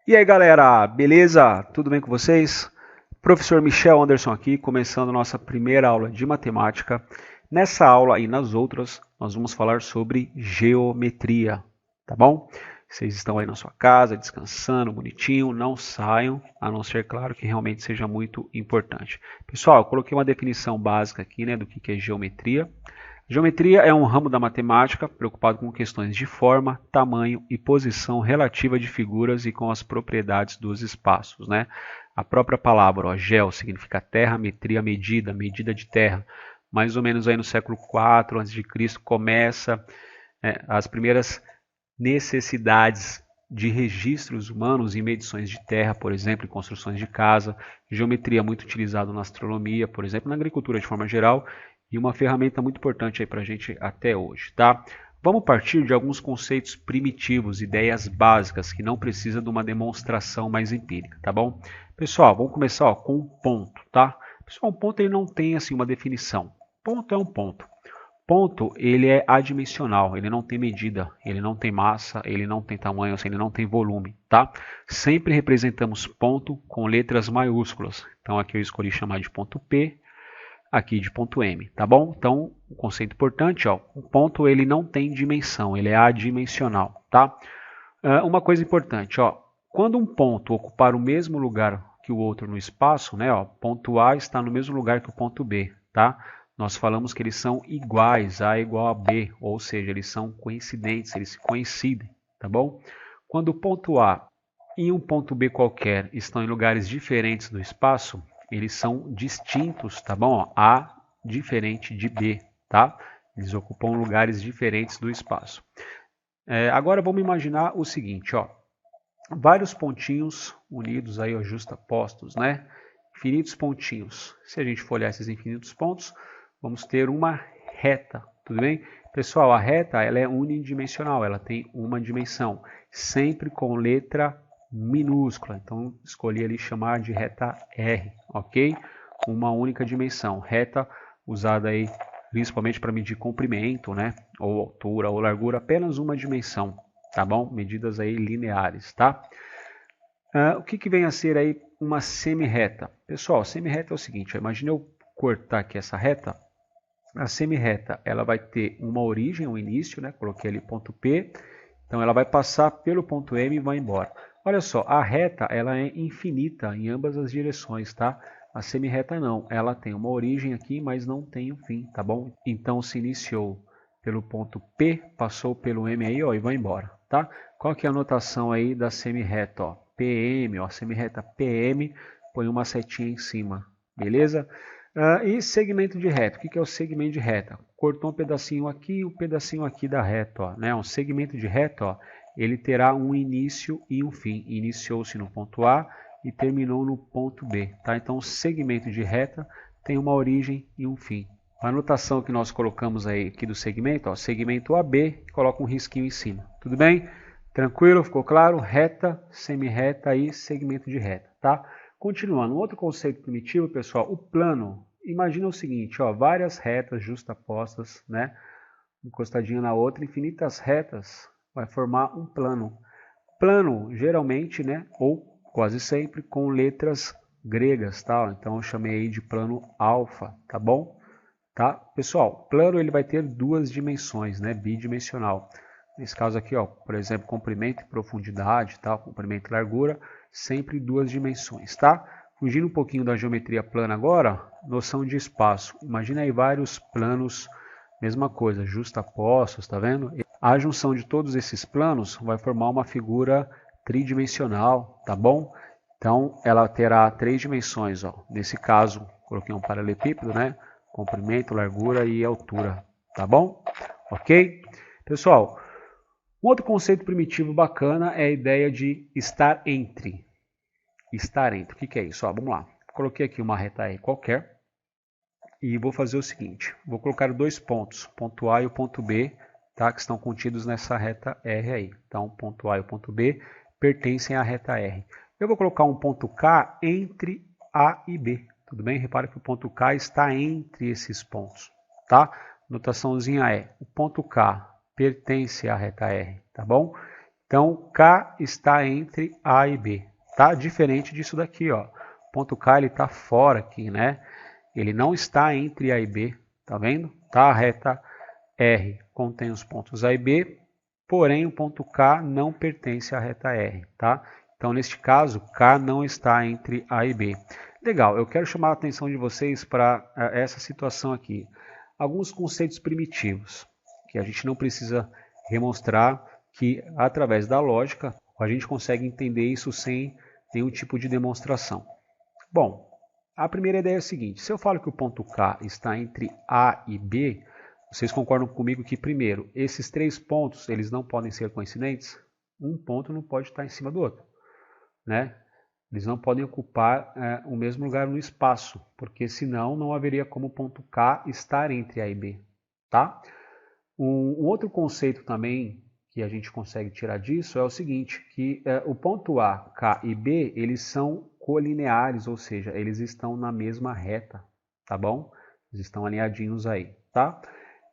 E aí galera, beleza? Tudo bem com vocês? Professor Michel Anderson aqui, começando nossa primeira aula de matemática. Nessa aula e nas outras, nós vamos falar sobre geometria, tá bom? Vocês estão aí na sua casa, descansando, bonitinho, não saiam, a não ser, claro, que realmente seja muito importante. Pessoal, eu coloquei uma definição básica aqui, né, do que é geometria. Geometria é um ramo da matemática preocupado com questões de forma, tamanho e posição relativa de figuras e com as propriedades dos espaços, né? A própria palavra, ó, geo, significa terra, metria, medida, medida de terra. Mais ou menos aí no século IV a.C. começa as primeiras necessidades de registros humanos em medições de terra, por exemplo, em construções de casa. Geometria muito utilizada na astronomia, por exemplo, na agricultura de forma geral, e uma ferramenta muito importante aí para a gente até hoje, tá? Vamos partir de alguns conceitos primitivos, ideias básicas, que não precisa de uma demonstração mais empírica, tá bom? Pessoal, vamos começar com um ponto, tá? Pessoal, um ponto ele não tem assim uma definição. Ponto é um ponto. Ponto, ele é adimensional, ele não tem medida, ele não tem massa, ele não tem tamanho, ele não tem volume, tá? Sempre representamos ponto com letras maiúsculas. Então aqui eu escolhi chamar de ponto P, aqui de ponto M, tá bom? Então, um conceito importante, ó, o ponto ele não tem dimensão, ele é adimensional, tá? Uma coisa importante, ó, quando um ponto ocupar o mesmo lugar que o outro no espaço, né, ó, ponto A está no mesmo lugar que o ponto B, tá? Nós falamos que eles são iguais, A é igual a B, ou seja, eles são coincidentes, eles se coincidem, tá bom? Quando o ponto A e um ponto B qualquer estão em lugares diferentes do espaço, eles são distintos, tá bom? A diferente de B, tá? Eles ocupam lugares diferentes do espaço. Agora vamos imaginar o seguinte, ó, vários pontinhos unidos aí, ó, justapostos, né? Infinitos pontinhos. Se a gente for olhar esses infinitos pontos, vamos ter uma reta, tudo bem? Pessoal, a reta ela é unidimensional, ela tem uma dimensão, sempre com letra minúscula. Então escolhi ali chamar de reta R, ok? Uma única dimensão, reta usada aí principalmente para medir comprimento, né? Ou altura ou largura, apenas uma dimensão, tá bom? Medidas aí lineares, tá? O que vem a ser aí uma semi-reta? Pessoal, semi-reta é o seguinte, imagine eu cortar aqui essa reta. A semi-reta ela vai ter uma origem, um início, né? Coloquei ali ponto P, então ela vai passar pelo ponto M e vai embora. Olha só, a reta ela é infinita em ambas as direções, tá? A semi-reta não, ela tem uma origem aqui, mas não tem um fim, tá bom? Então se iniciou pelo ponto P, passou pelo M aí, ó, e vai embora, tá? Qual que é a notação aí da semi-reta, ó? PM, ó, semi-reta PM, põe uma setinha em cima, beleza? E segmento de reta. O que é o segmento de reta? Cortou um pedacinho aqui e um pedacinho aqui da reta. Ó, né? Um segmento de reta, ó, ele terá um início e um fim. Iniciou-se no ponto A e terminou no ponto B. Tá? Então, o segmento de reta tem uma origem e um fim. A anotação que nós colocamos aí aqui do segmento, ó, segmento AB, coloca um risquinho em cima. Tudo bem? Tranquilo? Ficou claro? Reta, semi-reta e segmento de reta. Tá? Continuando, um outro conceito primitivo, pessoal, o plano. Imagina o seguinte, ó, várias retas justapostas, né, encostadinha na outra, infinitas retas, vai formar um plano. Plano, geralmente, né, ou quase sempre, com letras gregas, tá? Então eu chamei aí de plano alfa, tá bom? Tá? Pessoal, plano ele vai ter duas dimensões, né, bidimensional. Nesse caso aqui, ó, por exemplo, comprimento e profundidade, tá? Comprimento e largura, sempre duas dimensões, tá? Fugindo um pouquinho da geometria plana agora, noção de espaço. Imagina aí vários planos, mesma coisa, justapostos, tá vendo? A junção de todos esses planos vai formar uma figura tridimensional, tá bom? Então, ela terá três dimensões, ó. Nesse caso, coloquei um paralelepípedo, né? Comprimento, largura e altura, tá bom? Ok? Pessoal, um outro conceito primitivo bacana é a ideia de estar entre. Estar entre, o que é isso? Ó, vamos lá, coloquei aqui uma reta R qualquer e vou fazer o seguinte, vou colocar dois pontos, ponto A e o ponto B, tá, que estão contidos nessa reta R aí. Então, o ponto A e o ponto B pertencem à reta R. Eu vou colocar um ponto K entre A e B, tudo bem? Repara que o ponto K está entre esses pontos, tá? Notaçãozinha é, o ponto K pertence à reta R, tá bom? Então, K está entre A e B, tá? Diferente disso daqui, ó. O ponto K ele está fora aqui, né? Ele não está entre A e B, tá vendo? Tá? A reta R contém os pontos A e B, porém o ponto K não pertence à reta R, tá? Então, neste caso, K não está entre A e B. Legal, eu quero chamar a atenção de vocês para essa situação aqui. Alguns conceitos primitivos, que a gente não precisa demonstrar, que através da lógica a gente consegue entender isso sem nenhum tipo de demonstração. Bom, a primeira ideia é a seguinte: se eu falo que o ponto K está entre A e B, vocês concordam comigo que, primeiro, esses três pontos eles não podem ser coincidentes? Um ponto não pode estar em cima do outro, né? Eles não podem ocupar o mesmo lugar no espaço, porque senão não haveria como o ponto K estar entre A e B, tá? Um outro conceito também que a gente consegue tirar disso é o seguinte, que o ponto A, K e B, eles são colineares, ou seja, eles estão na mesma reta, tá bom? Eles estão alinhadinhos aí, tá?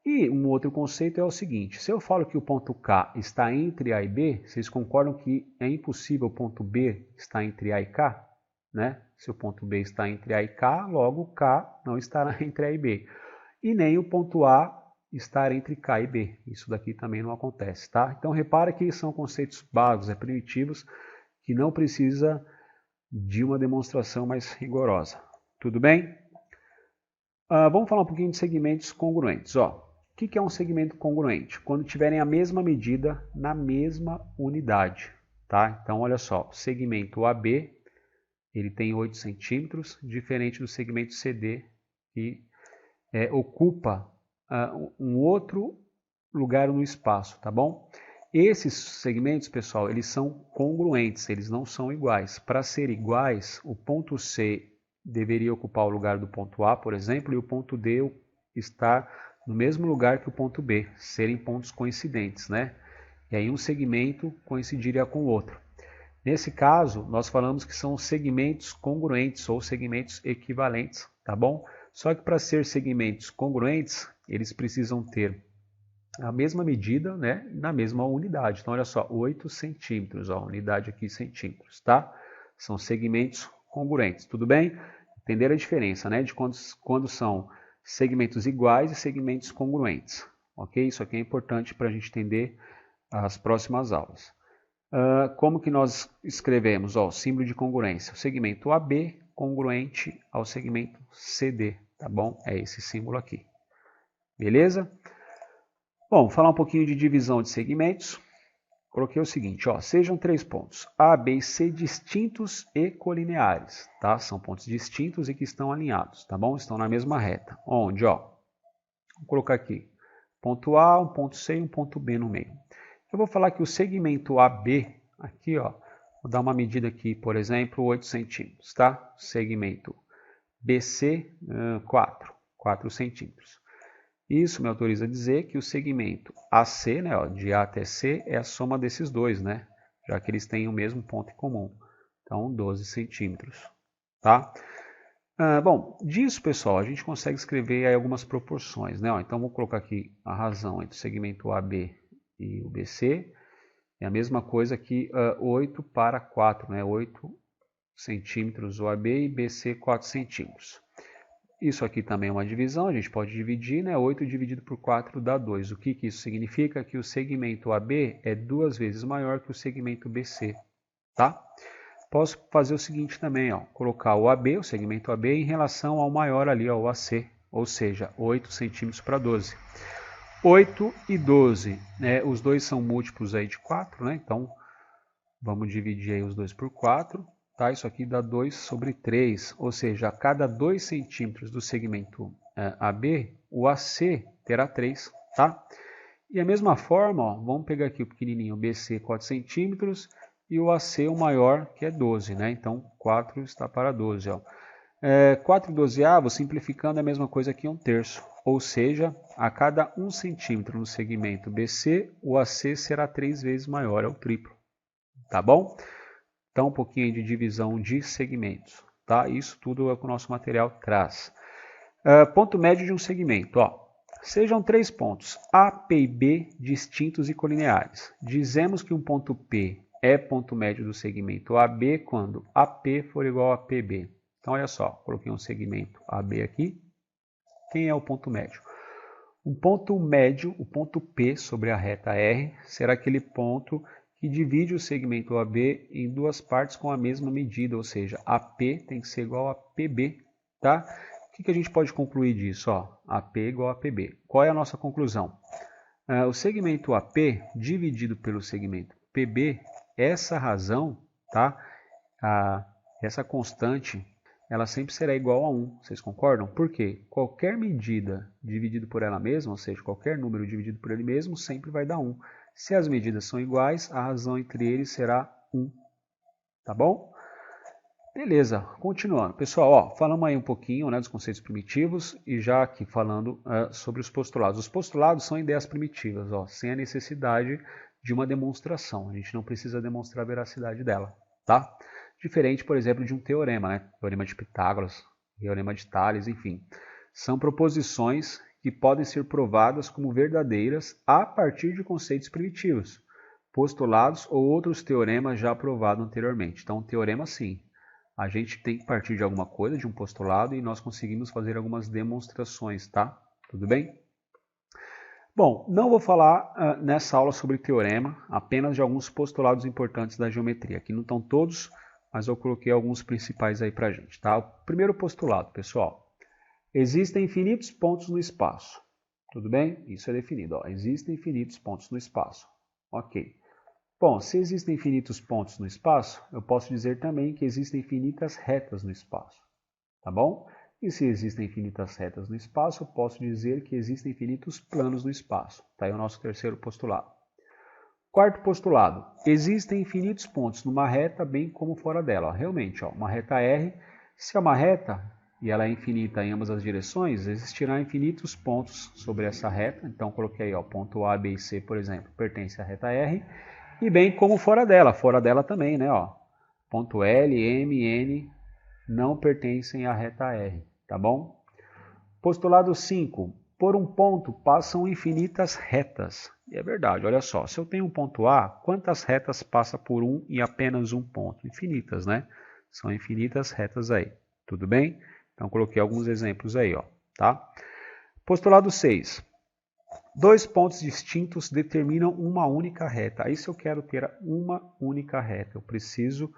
E um outro conceito é o seguinte, se eu falo que o ponto K está entre A e B, vocês concordam que é impossível o ponto B estar entre A e K? Né? Se o ponto B está entre A e K, logo K não estará entre A e B. E nem o ponto A estar entre K e B. Isso daqui também não acontece, tá? Então repara que são conceitos básicos, primitivos, que não precisa de uma demonstração mais rigorosa. Tudo bem? Vamos falar um pouquinho de segmentos congruentes. Ó, o que é um segmento congruente? Quando tiverem a mesma medida na mesma unidade. Tá? Então, olha só, o segmento AB ele tem 8 centímetros, diferente do segmento CD, que ocupa um outro lugar no espaço, tá bom? Esses segmentos, pessoal, eles são congruentes, eles não são iguais. Para ser iguais, o ponto C deveria ocupar o lugar do ponto A, por exemplo, e o ponto D está no mesmo lugar que o ponto B, serem pontos coincidentes, né? E aí um segmento coincidiria com o outro. Nesse caso, nós falamos que são segmentos congruentes ou segmentos equivalentes, tá bom? Só que para ser segmentos congruentes, eles precisam ter a mesma medida, né, na mesma unidade. Então, olha só, 8 centímetros, ó, unidade aqui centímetros, tá? São segmentos congruentes, tudo bem? Entenderam a diferença, né, de quando são segmentos iguais e segmentos congruentes, ok? Isso aqui é importante para a gente entender as próximas aulas. Como que nós escrevemos? Ó, o símbolo de congruência. O segmento AB congruente ao segmento CD, tá bom? É esse símbolo aqui. Beleza? Bom, falar um pouquinho de divisão de segmentos. Coloquei o seguinte, ó, sejam três pontos, A, B e C distintos e colineares, tá? São pontos distintos e que estão alinhados, tá bom? Estão na mesma reta. Onde, ó? Vou colocar aqui, ponto A, um ponto C e um ponto B no meio. Eu vou falar que o segmento AB, aqui, ó, vou dar uma medida aqui, por exemplo, 8 centímetros, tá? Segmento BC, 4 centímetros. Isso me autoriza a dizer que o segmento AC, né, ó, de A até C, é a soma desses dois, né? Já que eles têm o mesmo ponto em comum. Então, 12 centímetros, tá? Bom, disso, pessoal, a gente consegue escrever aí algumas proporções, né? Ó, então, vou colocar aqui a razão entre o segmento AB e o BC. É a mesma coisa que 8 para 4, né? 8 centímetros o AB e BC 4 centímetros. Isso aqui também é uma divisão, a gente pode dividir, né? 8 dividido por 4 dá 2. O que isso significa? Que o segmento AB é 2 vezes maior que o segmento BC, tá? Posso fazer o seguinte também, ó, colocar o AB, o segmento AB, em relação ao maior ali, ó, o AC, ou seja, 8 centímetros para 12. 8 e 12, né? Os dois são múltiplos aí de 4, né? Então, vamos dividir aí os dois por 4. Tá? Isso aqui dá 2 sobre 3, ou seja, a cada 2 centímetros do segmento AB, o AC terá 3. Tá? E a mesma forma, ó, vamos pegar aqui o pequenininho, o BC 4 centímetros, e o AC o maior, que é 12. Né? Então, 4 está para 12. Ó. 4 e 12A, simplificando, é a mesma coisa que 1/3. Ou seja, a cada 1 centímetro no segmento BC, o AC será 3 vezes maior, é o triplo. Tá bom? Então, um pouquinho de divisão de segmentos, tá? Isso tudo é o que o nosso material traz. Ponto médio de um segmento, ó. Sejam 3 pontos A, P e B distintos e colineares. Dizemos que um ponto P é ponto médio do segmento AB quando AP for igual a PB. Então, olha só, coloquei um segmento AB aqui. Quem é o ponto médio? Um ponto médio, o ponto P sobre a reta R, será aquele ponto que divide o segmento AB em duas partes com a mesma medida, ou seja, AP tem que ser igual a PB, tá? O que a gente pode concluir disso? Ó, AP igual a PB. Qual é a nossa conclusão? O segmento AP dividido pelo segmento PB, essa razão, tá? Essa constante, ela sempre será igual a 1. Vocês concordam? Por quê? Qualquer medida dividido por ela mesma, ou seja, qualquer número dividido por ele mesmo, sempre vai dar 1. Se as medidas são iguais, a razão entre eles será 1. Tá bom? Beleza, continuando. Pessoal, ó, falamos aí um pouquinho, né, dos conceitos primitivos e já aqui falando sobre os postulados. Os postulados são ideias primitivas, ó, sem a necessidade de uma demonstração. A gente não precisa demonstrar a veracidade dela, tá? Diferente, por exemplo, de um teorema, né? Teorema de Pitágoras, teorema de Tales, enfim. São proposições que podem ser provadas como verdadeiras a partir de conceitos primitivos, postulados ou outros teoremas já provados anteriormente. Então, um teorema, sim. A gente tem que partir de alguma coisa, de um postulado, e nós conseguimos fazer algumas demonstrações, tá? Tudo bem? Bom, não vou falar nessa aula sobre teorema, apenas de alguns postulados importantes da geometria. Aqui não estão todos, mas eu coloquei alguns principais aí pra gente, tá? O primeiro postulado, pessoal. Existem infinitos pontos no espaço. Tudo bem? Isso é definido, ó. Existem infinitos pontos no espaço. Ok. Bom, se existem infinitos pontos no espaço, eu posso dizer também que existem infinitas retas no espaço, tá bom? E se existem infinitas retas no espaço, eu posso dizer que existem infinitos planos no espaço. Tá aí o nosso terceiro postulado. Quarto postulado, existem infinitos pontos numa reta, bem como fora dela. Ó, realmente, ó, uma reta R, se é uma reta e ela é infinita em ambas as direções, existirá infinitos pontos sobre essa reta. Então, coloquei aí, ó, ponto A, B e C, por exemplo, pertence à reta R. E bem como fora dela também, né? Ó, ponto L, M, N não pertencem à reta R, tá bom? Postulado 5. Por um ponto passam infinitas retas. E é verdade, olha só, se eu tenho um ponto A, quantas retas passa por um e apenas um ponto? Infinitas, né? São infinitas retas aí, tudo bem? Então coloquei alguns exemplos aí, ó, tá? Postulado 6. Dois pontos distintos determinam uma única reta. Aí se eu quero ter uma única reta, eu preciso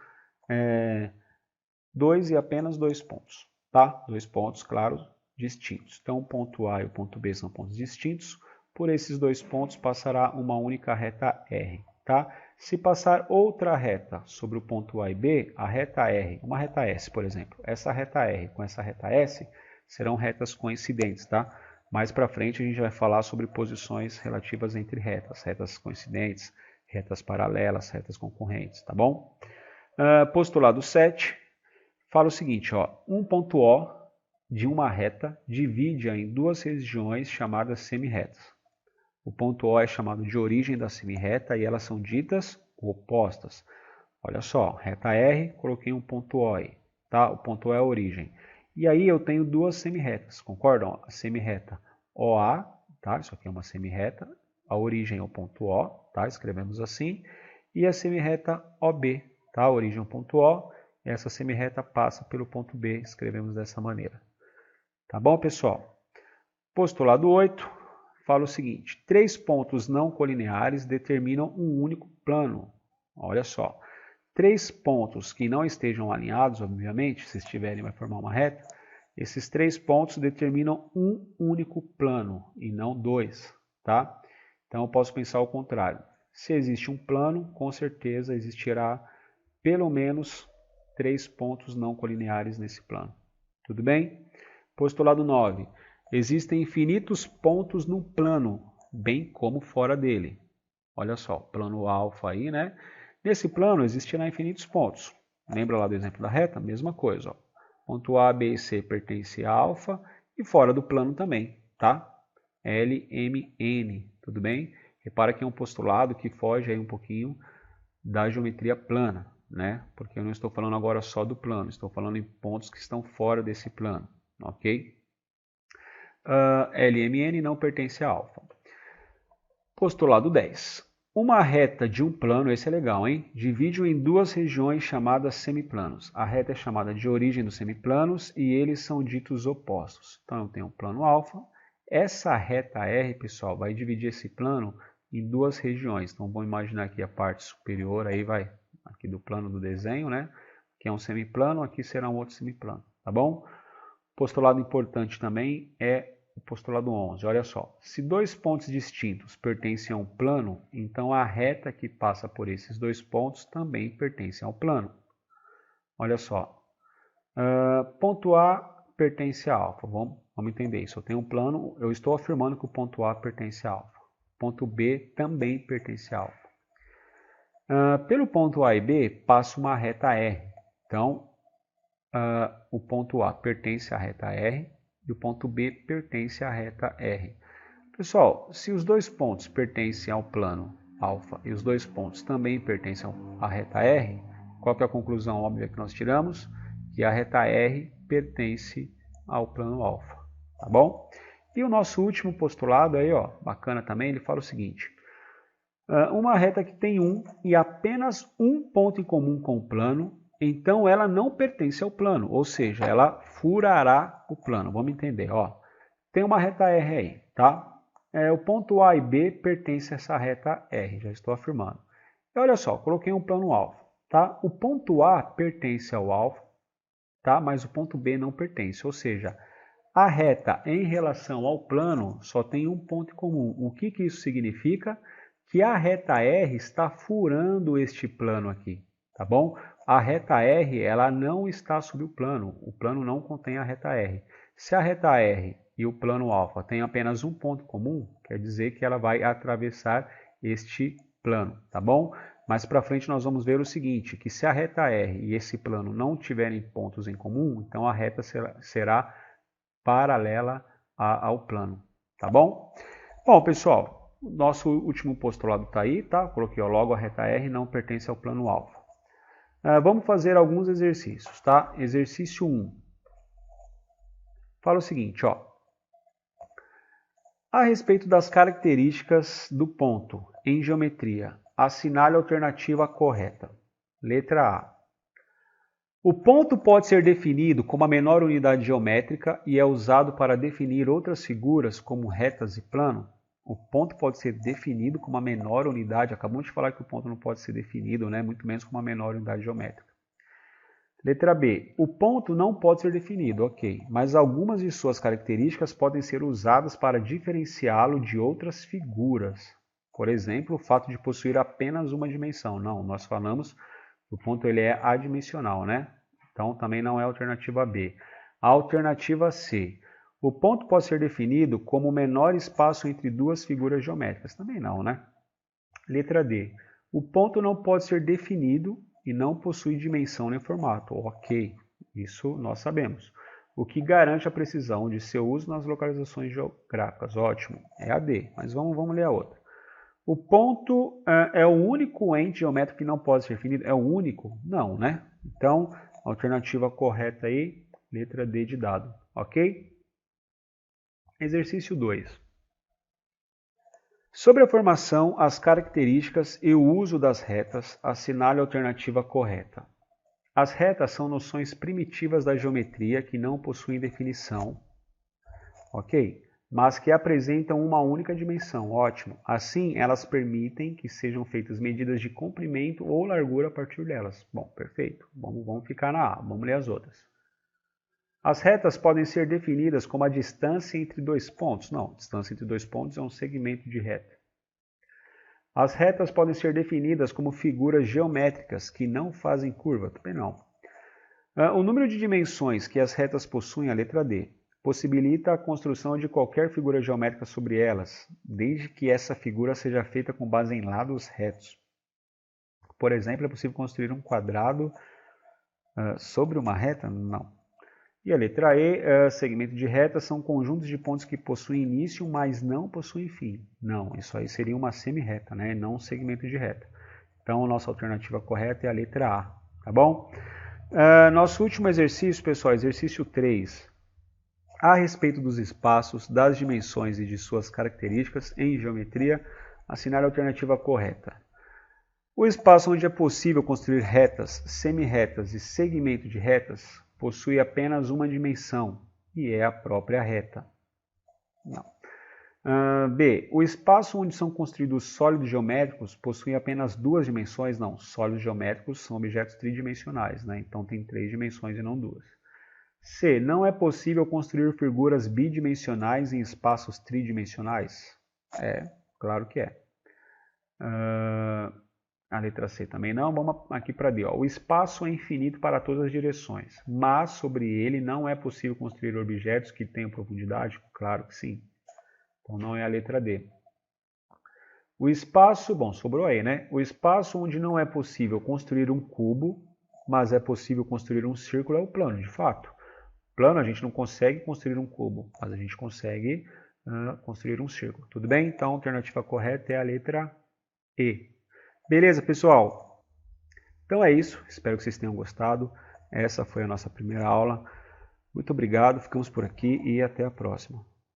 dois e apenas dois pontos, tá? Dois pontos, claro, distintos. Então o ponto A e o ponto B são pontos distintos. Por esses dois pontos passará uma única reta R, tá? Se passar outra reta sobre o ponto A e B, a reta R, uma reta S, por exemplo, essa reta R com essa reta S serão retas coincidentes, tá? Mais para frente a gente vai falar sobre posições relativas entre retas, retas coincidentes, retas paralelas, retas concorrentes, tá bom? Postulado 7 fala o seguinte, ó, um ponto O de uma reta divide-a em duas regiões chamadas semirretas. O ponto O é chamado de origem da semirreta e elas são ditas opostas. Olha só, reta R, coloquei um ponto O aí, tá? O ponto O é a origem. E aí eu tenho duas semirretas, concordam? A semirreta OA, tá? Isso aqui é uma semirreta. A origem é o ponto O, tá? Escrevemos assim. E a semirreta OB, tá? A origem é o ponto O. E essa semirreta passa pelo ponto B, escrevemos dessa maneira. Tá bom, pessoal? Postulado 8 fala o seguinte: três pontos não colineares determinam um único plano. Olha só. Três pontos que não estejam alinhados, obviamente, se estiverem vai formar uma reta, esses três pontos determinam um único plano e não dois, tá? Então eu posso pensar ao contrário. Se existe um plano, com certeza existirá pelo menos três pontos não colineares nesse plano. Tudo bem? Postulado 9. Existem infinitos pontos no plano, bem como fora dele. Olha só, plano alfa aí, né? Nesse plano existirá infinitos pontos. Lembra lá do exemplo da reta? Mesma coisa. Ó. Ponto A, B e C pertence a alfa e fora do plano também, tá? L, M, N, tudo bem? Repara que é um postulado que foge aí um pouquinho da geometria plana, né? Porque eu não estou falando agora só do plano, estou falando em pontos que estão fora desse plano, ok? LMN não pertence a alfa. Postulado 10. Uma reta de um plano, esse é legal, hein? Divide-o em duas regiões chamadas semiplanos. A reta é chamada de origem dos semiplanos e eles são ditos opostos. Então eu tenho um plano alfa. Essa reta R, pessoal, vai dividir esse plano em duas regiões. Então vamos imaginar aqui a parte superior, aí vai aqui do plano do desenho, né? Que é um semiplano, aqui será um outro semiplano, tá bom? Postulado importante também é o postulado 11. Olha só, se dois pontos distintos pertencem a um plano, então a reta que passa por esses dois pontos também pertence ao plano. Olha só, ponto A pertence a alfa. Vamos entender isso. Eu tenho um plano, eu estou afirmando que o ponto A pertence a alfa. Ponto B também pertence a alfa. Pelo ponto A e B passa uma reta R. Então, o ponto A pertence à reta R e o ponto B pertence à reta R. Pessoal, se os dois pontos pertencem ao plano alfa e os dois pontos também pertencem à reta R, qual que é a conclusão óbvia que nós tiramos? Que a reta R pertence ao plano alfa, tá bom? E o nosso último postulado aí, ó, bacana também, ele fala o seguinte: uma reta que tem e apenas um ponto em comum com o plano, então ela não pertence ao plano, ou seja, ela furará o plano. Vamos entender, ó. Tem uma reta R aí, tá? O ponto A e B pertence a essa reta R, já estou afirmando. E olha só, coloquei um plano alfa, tá? O ponto A pertence ao alfa, tá? Mas o ponto B não pertence, ou seja, a reta em relação ao plano só tem um ponto em comum. O que isso significa? Que a reta R está furando este plano aqui, tá bom? A reta R, ela não está sob o plano não contém a reta R. Se a reta R e o plano alfa têm apenas um ponto comum, quer dizer que ela vai atravessar este plano, tá bom? Mais para frente nós vamos ver o seguinte, que se a reta R e esse plano não tiverem pontos em comum, então a reta será paralela ao plano, tá bom? Bom, pessoal, o nosso último postulado está aí, tá? Coloquei ó, logo a reta R não pertence ao plano alfa. Vamos fazer alguns exercícios, tá? Exercício 1. Fala o seguinte, ó. A respeito das características do ponto em geometria, assinale a alternativa correta. Letra A. O ponto pode ser definido como a menor unidade geométrica e é usado para definir outras figuras como retas e plano. O ponto pode ser definido como a menor unidade. Acabamos de falar que o ponto não pode ser definido, né? Muito menos como a menor unidade geométrica. Letra B. O ponto não pode ser definido, ok, mas algumas de suas características podem ser usadas para diferenciá-lo de outras figuras. Por exemplo, o fato de possuir apenas uma dimensão. Não, nós falamos que o ponto ele é adimensional, né? Então também não é a alternativa B. A alternativa C. O ponto pode ser definido como o menor espaço entre duas figuras geométricas. Também não, né? Letra D. O ponto não pode ser definido e não possui dimensão nem formato. Ok, isso nós sabemos. O que garante a precisão de seu uso nas localizações geográficas? Ótimo, é a D, mas vamos ler a outra. O ponto é o único ente geométrico que não pode ser definido? É o único? Não, né? Então, a alternativa correta aí, letra D de dado, ok? Exercício 2. Sobre a formação, as características e o uso das retas, assinale a alternativa correta. As retas são noções primitivas da geometria que não possuem definição, ok? Mas que apresentam uma única dimensão, ótimo. Assim, elas permitem que sejam feitas medidas de comprimento ou largura a partir delas. Bom, perfeito. Vamos ficar na A, vamos ler as outras. As retas podem ser definidas como a distância entre dois pontos. Não, distância entre dois pontos é um segmento de reta. As retas podem ser definidas como figuras geométricas que não fazem curva. Também não. O número de dimensões que as retas possuem, a letra D, possibilita a construção de qualquer figura geométrica sobre elas, desde que essa figura seja feita com base em lados retos. Por exemplo, é possível construir um quadrado sobre uma reta? Não. E a letra E, segmento de reta, são conjuntos de pontos que possuem início, mas não possuem fim. Não, isso aí seria uma semi-reta, né? Não um segmento de reta. Então, a nossa alternativa correta é a letra A, tá bom? Nosso último exercício, pessoal, exercício 3. a respeito dos espaços, das dimensões e de suas características em geometria, assinar a alternativa correta. O espaço onde é possível construir retas, semi-retas e segmento de retas possui apenas uma dimensão, e é a própria reta. Não. B. O espaço onde são construídos sólidos geométricos possui apenas duas dimensões? Não, sólidos geométricos são objetos tridimensionais, né? Então tem 3 dimensões e não 2. C. Não é possível construir figuras bidimensionais em espaços tridimensionais? Claro que é. A letra C também não. Vamos aqui para D. O espaço é infinito para todas as direções, mas sobre ele não é possível construir objetos que tenham profundidade? Claro que sim. Então não é a letra D. O espaço, bom, sobrou aí, né? O espaço onde não é possível construir um cubo, mas é possível construir um círculo é o plano, de fato. Plano a gente não consegue construir um cubo, mas a gente consegue construir um círculo. Tudo bem? Então a alternativa correta é a letra E. Beleza, pessoal? Então é isso. Espero que vocês tenham gostado. Essa foi a nossa primeira aula. Muito obrigado. Ficamos por aqui e até a próxima.